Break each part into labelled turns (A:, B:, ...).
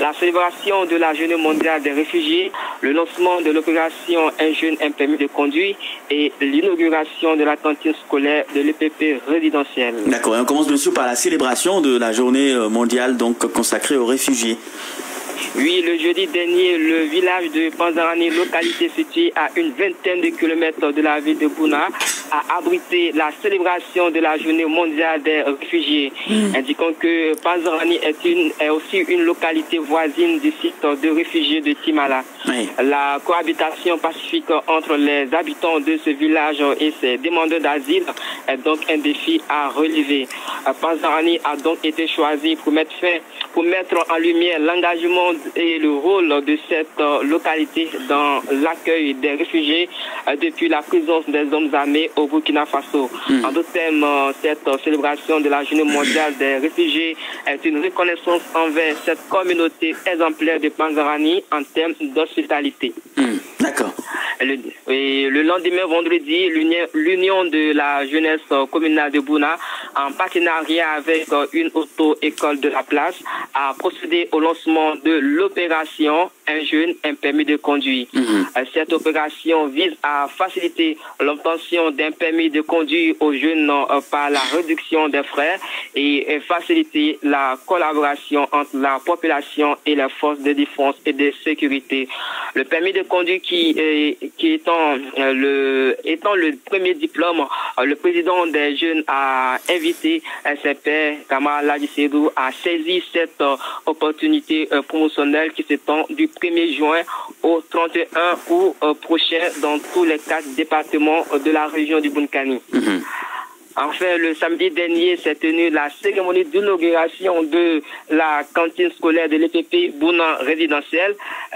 A: La célébration de la Journée mondiale des réfugiés, le lancement de l'opération Un jeune, un permis de conduire et l'inauguration de la cantine scolaire de l'EPP résidentielle.
B: D'accord, et on commence bien sûr par la célébration de la Journée mondiale donc consacrée aux réfugiés.
A: Oui, le jeudi dernier, le village de Panzarani, localité située à une vingtaine de kilomètres de la ville de Bouna, a abrité la célébration de la Journée mondiale des réfugiés. Indiquons que Panzarani est aussi une localité voisine du site de réfugiés de Timala. Oui. La cohabitation pacifique entre les habitants de ce village et ses demandeurs d'asile est donc un défi à relever. Panzarani a donc été choisi pour mettre en lumière l'engagement et le rôle de cette localité dans l'accueil des réfugiés depuis la présence des hommes armés au Burkina Faso. En d'autres termes, cette célébration de la Journée mondiale des réfugiés est une reconnaissance envers cette communauté exemplaire de Panzarani en termes d'hospitalité.
B: D'accord.
A: Le lendemain, vendredi, l'Union de la jeunesse communale de Bouna, en partenariat avec une auto-école de la place, a procédé au lancement de l'opération Un jeune, un permis de conduire. Cette opération vise à faciliter l'obtention d'un permis de conduire aux jeunes par la réduction des frais et faciliter la collaboration entre la population et les forces de défense et de sécurité. Le permis de conduire étant le premier diplôme, le président des jeunes a invité ses pairs, Kamara Ladissédou, à saisir cette opportunité promotionnelle qui s'étend du 1er juin au 31 août prochain dans tous les 4 départements de la région du Bunkani. Enfin, le samedi dernier s'est tenue la cérémonie d'inauguration de la cantine scolaire de l'EPP Bouna résidentielle.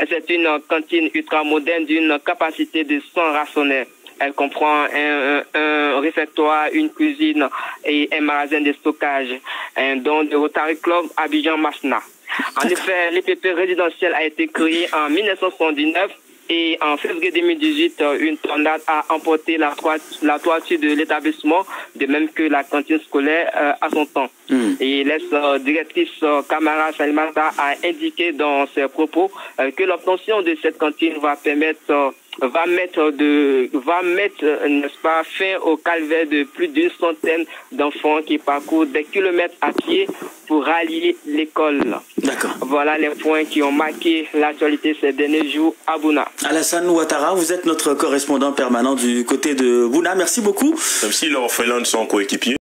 A: C'est une cantine ultra-moderne d'une capacité de 100 rationnaires. Elle comprend un réfectoire, une cuisine et un magasin de stockage, un don de Rotary Club Abidjan-Masna. En effet, l'EPP résidentielle a été créée en 1979 et en février 2018, une tornade a emporté la toiture de l'établissement, de même que la cantine scolaire à son temps. Et l'ex-directrice Kamara Salimata a indiqué dans ses propos que l'obtention de cette cantine va mettre, n'est-ce pas, fin au calvaire de plus d'une centaine d'enfants qui parcourent des kilomètres à pied pour rallier l'école.
B: D'accord.
A: Voilà les points qui ont marqué l'actualité ces derniers jours à Bouna.
B: Alassane Ouattara, vous êtes notre correspondant permanent du côté de Bouna. Merci beaucoup.
C: Même si l'orphelin de son coéquipier.